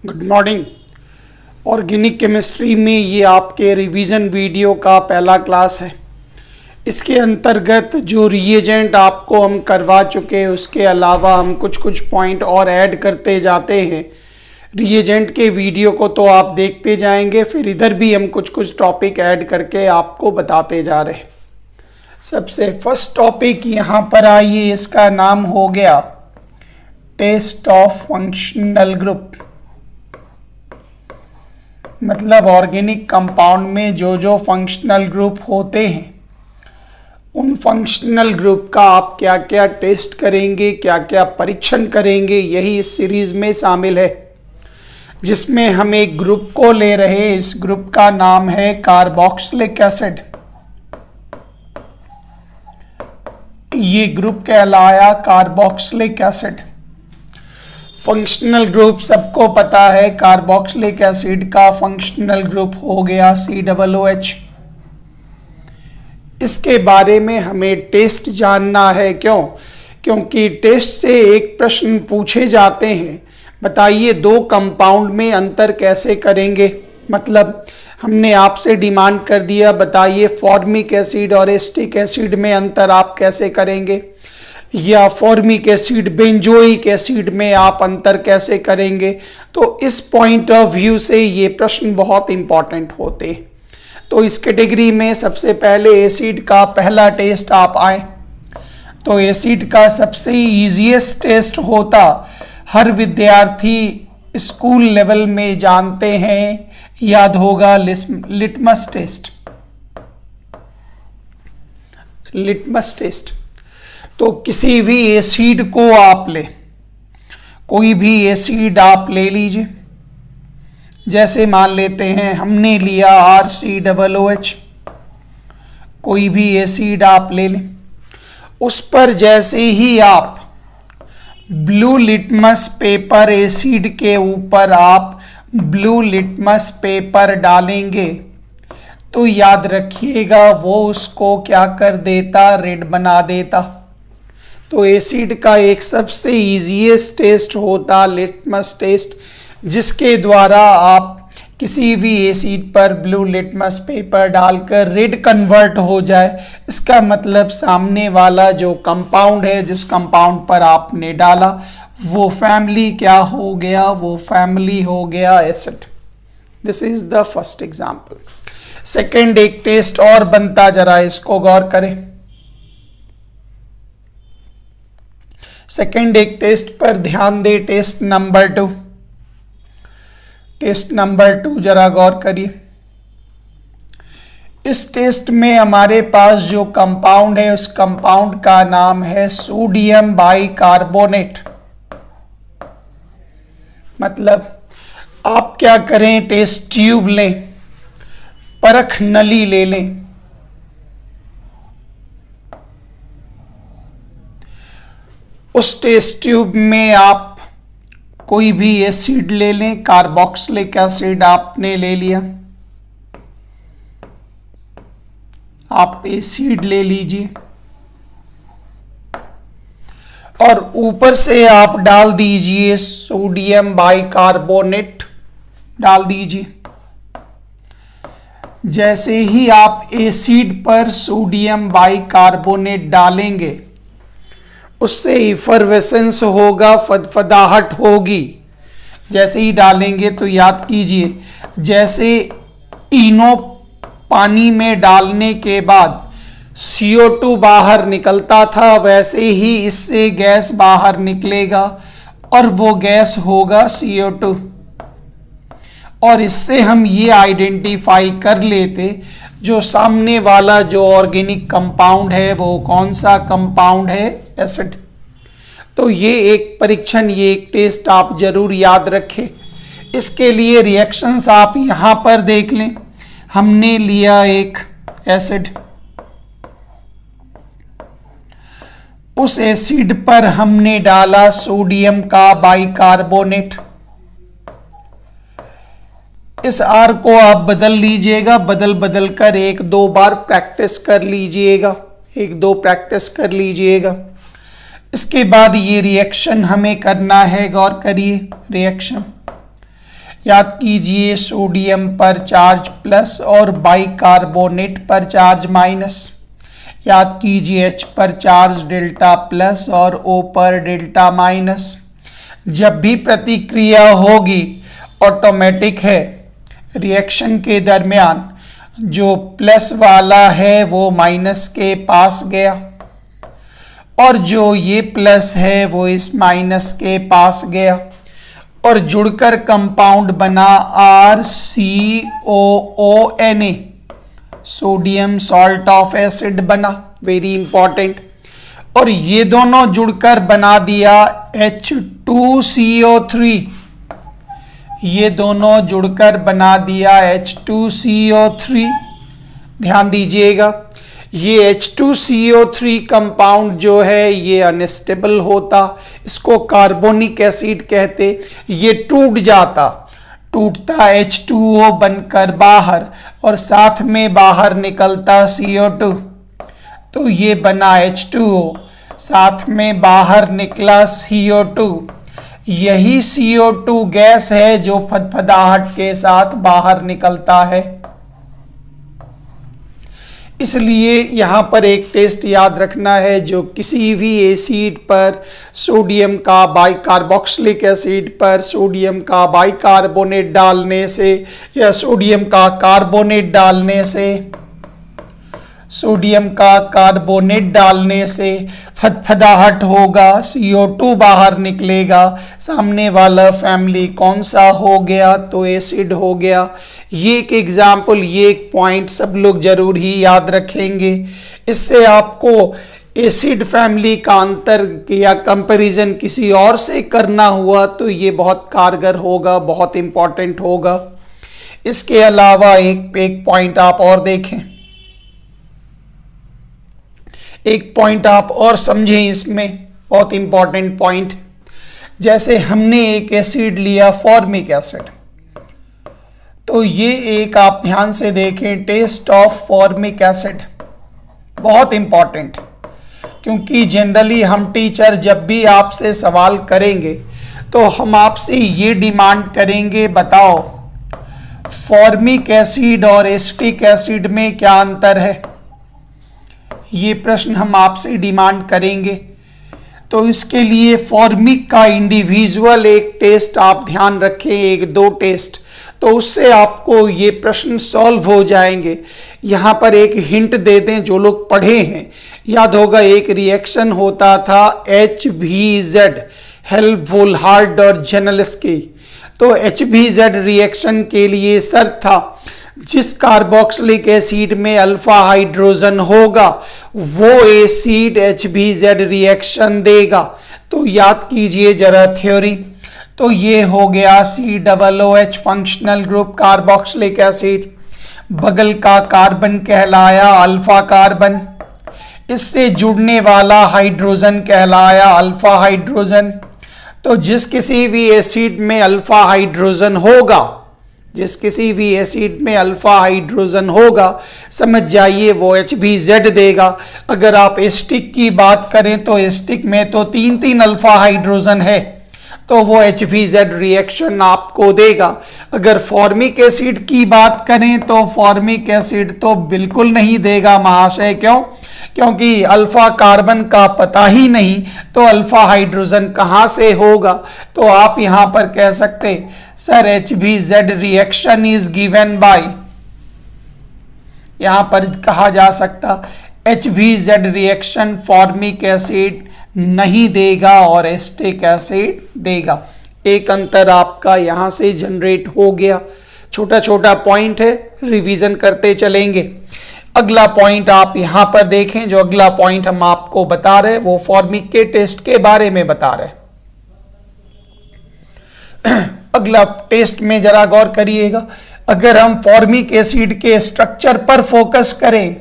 Good morning. Organic chemistry में ये आपके रिवीजन वीडियो का पहला क्लास है। इसके अंतर्गत जो रिएजेंट आपको हम करवा चुके हैं उसके अलावा हम कुछ पॉइंट और ऐड करते जाते हैं। रिएजेंट के वीडियो को तो आप देखते जाएंगे, फिर इधर भी हम कुछ टॉपिक ऐड करके आपको बताते जा रहे हैं। सबसे फर्स्ट टॉपिक यहाँ पर आइए, इसका नाम हो गया टेस्ट ऑफ फंक्शनल ग्रुप। मतलब ऑर्गेनिक कंपाउंड में जो फंक्शनल ग्रुप होते हैं उन फंक्शनल ग्रुप का आप क्या क्या टेस्ट करेंगे, क्या क्या परीक्षण करेंगे, यही इस सीरीज में शामिल है। जिसमें हम एक ग्रुप को ले रहे, इस ग्रुप का नाम है कार्बोक्सिलिक एसिड। ये ग्रुप कहलाया कार्बोक्सिलिक एसिड। फंक्शनल ग्रुप सबको पता है, कार्बोक्सिलिक एसिड का फंक्शनल ग्रुप हो गया COOH। इसके बारे में हमें टेस्ट जानना है। क्योंकि टेस्ट से एक प्रश्न पूछे जाते हैं, बताइए दो कंपाउंड में अंतर कैसे करेंगे। मतलब हमने आपसे डिमांड कर दिया, बताइए फॉर्मिक एसिड और एस्टिक एसिड में अंतर आप कैसे करेंगे, या फॉर्मिक एसिड बेंजोइक एसिड में आप अंतर कैसे करेंगे। तो इस पॉइंट ऑफ व्यू से ये प्रश्न बहुत इंपॉर्टेंट होते हैं। तो इस कैटेगरी में सबसे पहले एसिड का पहला टेस्ट आप आए तो एसिड का सबसे इजीएस्ट टेस्ट होता, हर विद्यार्थी स्कूल लेवल में जानते हैं, याद होगा, लिटमस टेस्ट। लिटमस टेस्ट तो किसी भी एसिड को आप ले, कोई भी एसिड आप ले लीजिए। जैसे मान लेते हैं हमने लिया RCOOH, कोई भी एसिड आप ले लें, उस पर जैसे ही आप ब्लू लिटमस पेपर एसिड के ऊपर आप ब्लू लिटमस पेपर डालेंगे तो याद रखिएगा वो उसको क्या कर देता, रेड बना देता। तो एसिड का एक सबसे इजीएस्ट टेस्ट होता लिटमस टेस्ट, जिसके द्वारा आप किसी भी एसिड पर ब्लू लिटमस पेपर डालकर रेड कन्वर्ट हो जाए। इसका मतलब सामने वाला जो कंपाउंड है, जिस कंपाउंड पर आपने डाला, वो फैमिली क्या हो गया, वो फैमिली हो गया acid. This is the first example. Second एक टेस्ट और बनता, जरा इसको गौर करें। सेकेंड एक टेस्ट पर ध्यान दे, टेस्ट नंबर 2। टेस्ट नंबर 2 जरा गौर करिए। इस टेस्ट में हमारे पास जो कंपाउंड है उस कंपाउंड का नाम है सोडियम बाइकार्बोनेट। मतलब आप क्या करें, टेस्ट ट्यूब लें, परख नली ले लें, उस टेस्ट ट्यूब में आप कोई भी एसिड ले लें, कार्बोक्सिलिक एसिड आपने ले लिया, आप एसिड ले लीजिए और ऊपर से आप डाल दीजिए सोडियम बाइकार्बोनेट, डाल दीजिए। जैसे ही आप एसिड पर सोडियम बाइकार्बोनेट डालेंगे उससे इफरवेसेंस होगा, फदफदाहट होगी। जैसे ही डालेंगे तो याद कीजिए, जैसे इनो पानी में डालने के बाद CO2 बाहर निकलता था, वैसे ही इससे गैस बाहर निकलेगा और वो गैस होगा CO2। और इससे हम ये आइडेंटिफाई कर लेते जो सामने वाला जो ऑर्गेनिक कंपाउंड है वो कौन सा कंपाउंड है, एसिड। तो ये एक परीक्षण, ये एक टेस्ट आप जरूर याद रखें। इसके लिए रिएक्शंस आप यहां पर देख लें। हमने लिया एक एसिड, उस एसिड पर हमने डाला सोडियम का बाइकार्बोनेट। इस R को आप बदल लीजिएगा, बदल कर एक दो बार प्रैक्टिस कर लीजिएगा, एक दो प्रैक्टिस कर लीजिएगा। इसके बाद ये रिएक्शन हमें करना है, गौर करिए रिएक्शन। याद कीजिए सोडियम पर चार्ज प्लस और बाइकार्बोनेट पर चार्ज माइनस। याद कीजिए H पर चार्ज डेल्टा प्लस और O पर डेल्टा माइनस। जब भी प्रतिक्रिया होगी ऑटोमेटिक है, रिएक्शन के दरमियान जो प्लस वाला है वो माइनस के पास गया और जो ये प्लस है वो इस माइनस के पास गया और जुड़कर कंपाउंड बना RCOONA, sodium salt of acid बना, वेरी इंपॉर्टेंट। और ये दोनों जुड़कर बना दिया H2CO3, ये दोनों जुड़कर बना दिया H2CO3। ध्यान दीजिएगा, ये H2CO3 कंपाउंड जो है ये अनस्टेबल होता, इसको कार्बोनिक एसिड कहते। ये टूटता H2O बनकर बाहर और साथ में बाहर निकलता CO2, तो ये बना H2O, साथ में बाहर निकला CO2। यही CO2 गैस है जो फदफदाहट के साथ बाहर निकलता है। इसलिए यहाँ पर एक टेस्ट याद रखना है, जो किसी भी एसिड पर सोडियम का बाइकार्बोक्सिलिक एसिड पर सोडियम का बाइकार्बोनेट डालने से या सोडियम का कार्बोनेट डालने से फदफदाहट होगा, CO2 बाहर निकलेगा। सामने वाला फैमिली कौन सा हो गया? तो एसिड हो गया। ये एक एग्जाम्पल, ये एक पॉइंट सब लोग जरूर ही याद रखेंगे। इससे आपको एसिड फैमिली का अंतर या कंपैरिजन किसी और से करना हुआ तो ये बहुत कारगर होगा, बहुत इंपॉर्टेंट होगा। इसके अलावा एक पॉइंट आप और देखें, एक पॉइंट आप और समझें, इसमें बहुत इंपॉर्टेंट पॉइंट। जैसे हमने एक एसिड लिया फॉर्मिक एसिड, तो ये एक आप ध्यान से देखें, टेस्ट ऑफ फॉर्मिक एसिड बहुत इंपॉर्टेंट, क्योंकि जनरली हम टीचर जब भी आपसे सवाल करेंगे तो हम आपसे ये डिमांड करेंगे, बताओ फॉर्मिक एसिड और एसिटिक एसिड में क्या अंतर है। ये प्रश्न हम आपसे डिमांड करेंगे। तो इसके लिए फॉर्मिक का इंडिविजुअल एक टेस्ट आप ध्यान रखें, एक दो टेस्ट, तो उससे आपको ये प्रश्न सॉल्व हो जाएंगे। यहाँ पर एक हिंट दे दें, जो लोग पढ़े हैं याद होगा, एक रिएक्शन होता था HBZ, हेल्प वोल्हार्ड और जेनेलिस्की। तो HBZ रिएक्शन के लिए शर्त था जिस कार्बोक्सिलिक एसिड में अल्फा हाइड्रोजन होगा वो एसिड HBZ रिएक्शन देगा। तो याद कीजिए जरा थ्योरी। तो ये हो गया COOH functional group carboxylic acid, बगल का कार्बन कहलाया अल्फा कार्बन, इससे जुड़ने वाला हाइड्रोजन कहलाया अल्फा हाइड्रोजन। तो जिस किसी भी एसिड में अल्फा हाइड्रोजन होगा, जिस किसी भी एसिड में अल्फा हाइड्रोजन होगा, समझ जाइए वो HBZ देगा। अगर आप एसिटिक की बात करें तो एसिटिक में तो 3 अल्फा हाइड्रोजन है, तो वो HBZ रिएक्शन आपको देगा। अगर फॉर्मिक एसिड की बात करें तो फॉर्मिक एसिड तो बिल्कुल नहीं देगा महाशय। क्यों? क्योंकि अल्फा कार्बन का पता ही नहीं, तो अल्फा हाइड्रोजन कहाँ से होगा। तो आप यहाँ पर कह सकते sir HBZ reaction is given by, यहाँ पर कहा जा सकता HBZ रिएक्शन फॉर्मिक एसिड नहीं देगा और एसिटिक एसिड देगा। एक अंतर आपका यहां से जनरेट हो गया। छोटा छोटा पॉइंट है, रिवीजन करते चलेंगे। अगला पॉइंट आप यहां पर देखें, जो अगला पॉइंट हम आपको बता रहे वो फॉर्मिक के टेस्ट के बारे में बता रहे। अगला टेस्ट में जरा गौर करिएगा। अगर हम फॉर्मिक एसिड के स्ट्रक्चर पर फोकस करें,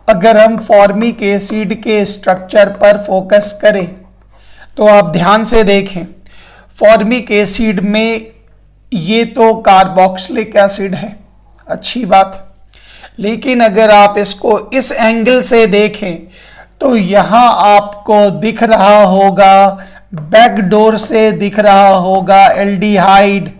अगर हम फॉर्मिक एसिड के स्ट्रक्चर पर फोकस करें तो आप ध्यान से देखें, फॉर्मिक एसिड में ये तो कार्बोक्सिलिक एसिड है, अच्छी बात। लेकिन अगर आप इसको इस एंगल से देखें तो यहां आपको दिख रहा होगा, बैकडोर से दिख रहा होगा एल्डिहाइड,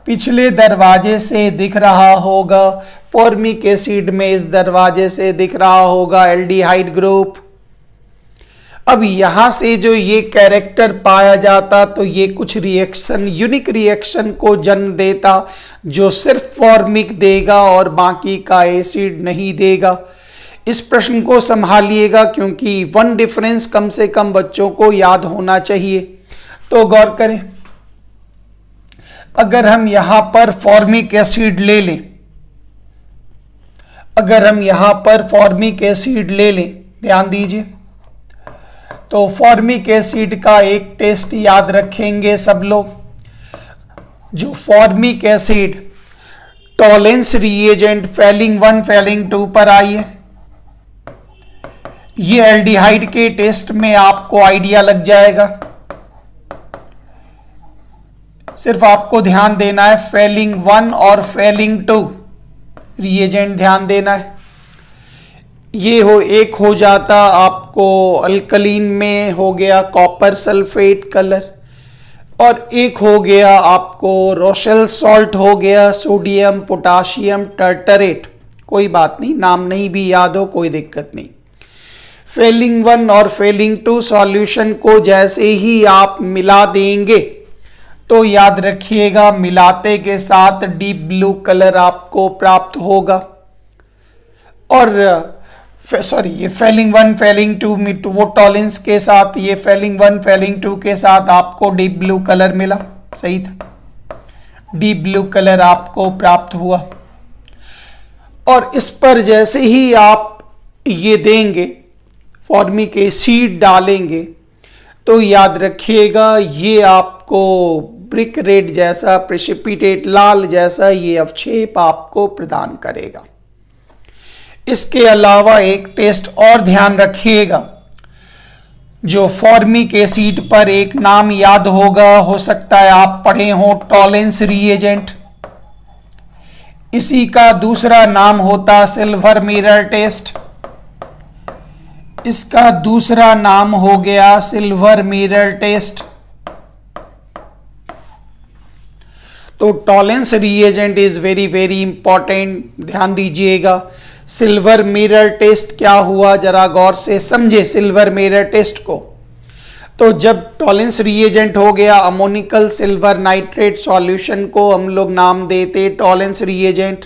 पिछले दरवाजे से दिख रहा होगा, फॉर्मिक एसिड में इस दरवाजे से दिख रहा होगा एल्डिहाइड ग्रुप। अब यहां से जो ये कैरेक्टर पाया जाता तो ये कुछ रिएक्शन, यूनिक रिएक्शन को जन्म देता जो सिर्फ फॉर्मिक देगा और बाकी का एसिड नहीं देगा। इस प्रश्न को संभालिएगा क्योंकि वन डिफरेंस कम से कम बच्चों को याद होना चाहिए। तो गौर करें, अगर हम यहां पर फॉर्मिक एसिड ले लें, अगर हम यहां पर फॉर्मिक एसिड ले लें, ध्यान दीजिए, तो फॉर्मिक एसिड का एक टेस्ट याद रखेंगे सब लोग। जो formic acid Tollens reagent Fehling 1 Fehling 2 पर आई है, ये एल्डिहाइड के टेस्ट में आपको आइडिया लग जाएगा। सिर्फ आपको ध्यान देना है फेलिंग 1 और फेलिंग 2 रिएजेंट ध्यान देना है। ये एक हो जाता आपको अल्कलीन में हो गया कॉपर सल्फेट कलर, और एक हो गया आपको रोशेल सॉल्ट हो गया सोडियम पोटाशियम टर्टरेट। कोई बात नहीं, नाम नहीं भी याद हो कोई दिक्कत नहीं। फेलिंग 1 और फेलिंग 2 सॉल्यूशन को जैसे ही आप मिला देंगे तो याद रखिएगा मिलाते के साथ डीप ब्लू कलर आपको प्राप्त होगा। और सॉरी, ये फेलिंग 1 फेलिंग 2 वो टॉलेंस के साथ, ये फेलिंग 1 फेलिंग 2 के साथ आपको डीप ब्लू कलर मिला, सही था, डीप ब्लू कलर आपको प्राप्त हुआ। और इस पर जैसे ही आप ये देंगे फॉर्मिक एसिड डालेंगे तो याद रखिएगा ये आपको ब्रिक रेड जैसा प्रेसिपिटेट लाल जैसा ये अवक्षेप आपको प्रदान करेगा। इसके अलावा एक टेस्ट और ध्यान रखिएगा, जो फॉर्मिक एसिड पर एक नाम याद होगा, हो सकता है आप पढ़े हो टॉलेंस रिएजेंट, इसी का दूसरा नाम होता सिल्वर मिरर टेस्ट। इसका दूसरा नाम हो गया सिल्वर मिरर टेस्ट। तो Tollens reagent is very very important, ध्यान दीजिएगा। सिल्वर मिरर टेस्ट क्या हुआ, जरा गौर से समझे सिल्वर मिरर टेस्ट को। तो जब टॉलेंस रिएजेंट हो गया अमोनिकल सिल्वर नाइट्रेट सॉल्यूशन को हम लोग नाम देते टॉलेंस रिएजेंट।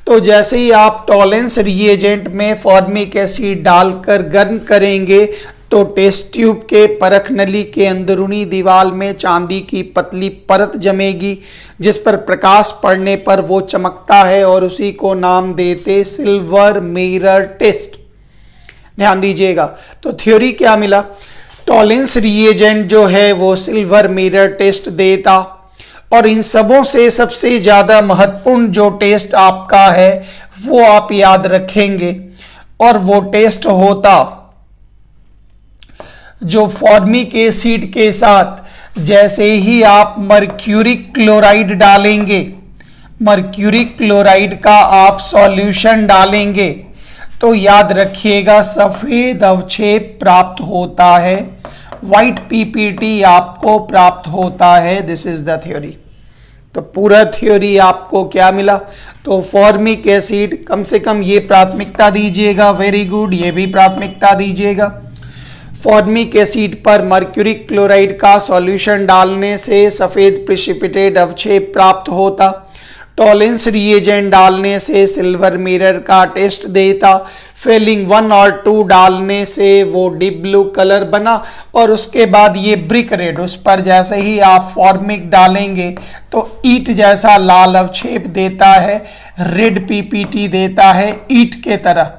तो जैसे ही आप टॉलेंस रिएजेंट में फॉर्मिक एसिड डालकर गर्म करेंगे तो टेस्ट ट्यूब के परख नली के अंदरूनी दीवार में चांदी की पतली परत जमेगी, जिस पर प्रकाश पड़ने पर वो चमकता है और उसी को नाम देते सिल्वर मिरर टेस्ट। ध्यान दीजिएगा। तो थ्योरी क्या मिला, टॉलेंस रिएजेंट जो है वो सिल्वर मिरर टेस्ट देता, और इन सबों से सबसे ज्यादा महत्वपूर्ण जो टेस्ट आपका है वो आप याद रखेंगे, और वो टेस्ट होता जो फॉर्मिक एसिड के साथ जैसे ही आप मर्क्यूरिक क्लोराइड डालेंगे, मर्क्यूरिक क्लोराइड का आप सॉल्यूशन डालेंगे तो याद रखिएगा सफेद अवक्षेप प्राप्त होता है, व्हाइट पीपीटी आपको प्राप्त होता है। This is the theory. तो पूरा थ्योरी आपको क्या मिला, तो फॉर्मिक एसिड कम से कम ये प्राथमिकता दीजिएगा, वेरी गुड, ये भी प्राथमिकता दीजिएगा। फॉर्मिक एसिड पर मर्क्यूरिक क्लोराइड का सॉल्यूशन डालने से सफेद प्रेसिपिटेट अवक्षेप प्राप्त होता, टॉलेंस रिएजेंट डालने से सिल्वर मिरर का टेस्ट देता, फेलिंग 1 और 2 डालने से वो डीप ब्लू कलर बना, और उसके बाद ये ब्रिक रेड, उस पर जैसे ही आप फॉर्मिक डालेंगे तो ईट जैसा लाल अवक्षेप देता है, रेड पीपीटी देता है, ईट के तरह,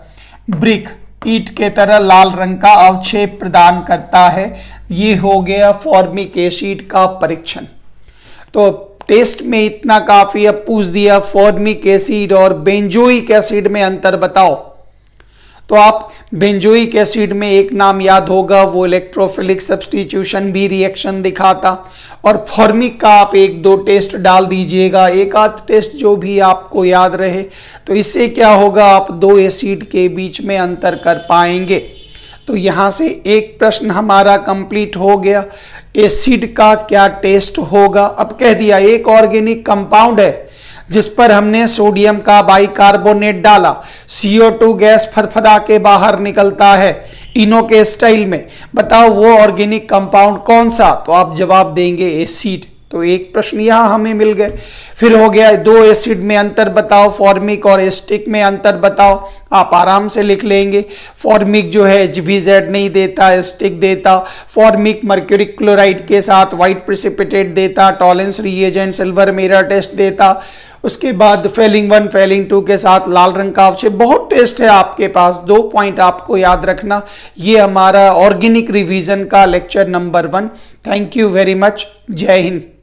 ब्रिक ईट के तरह लाल रंग का अवक्षेप प्रदान करता है। ये हो गया फॉर्मिक एसिड का परीक्षण। तो टेस्ट में इतना काफी। अब पूछ दिया फॉर्मिक एसिड और बेंजोइक एसिड में अंतर बताओ, तो आप बेंजोइक एसिड में एक नाम याद होगा, वो इलेक्ट्रोफिलिक सब्स्टिट्यूशन भी रिएक्शन दिखाता, और फॉर्मिक का आप 1-2 टेस्ट डाल दीजिएगा, एक आध टेस्ट जो भी आपको याद रहे। तो इससे क्या होगा, आप 2 एसिड के बीच में अंतर कर पाएंगे। तो यहाँ से एक प्रश्न हमारा कंप्लीट हो गया। एसिड का क्या टेस्ट होगा? अब कह दिया एक ऑर्गेनिक कंपाउंड है जिस पर हमने सोडियम का बाइकार्बोनेट डाला, CO2 गैस फदफदा के बाहर निकलता है इनो के स्टाइल में। बताओ वो ऑर्गेनिक कंपाउंड कौन सा? तो आप जवाब देंगे एसिड। तो एक प्रश्न यहां हमें मिल गए। फिर हो गया दो एसिड में अंतर बताओ, फॉर्मिक और एस्टिक में अंतर बताओ। आप आराम से लिख लेंगे। फॉर्मिक जो है VZ नहीं देता, एस्टिक देता। फॉर्मिक मर्क्यूरिक क्लोराइड के साथ व्हाइट प्रेसिपिटेट देता, Tollens reagent silver mirror test देता। उसके बाद फेलिंग 1 फेलिंग 2 के साथ लाल रंग का अवशेष। बहुत टेस्ट है आपके पास। 2 पॉइंट आपको याद रखना। ये हमारा ऑर्गेनिक रिवीजन का lecture number 1। Thank you very much. जय हिंद।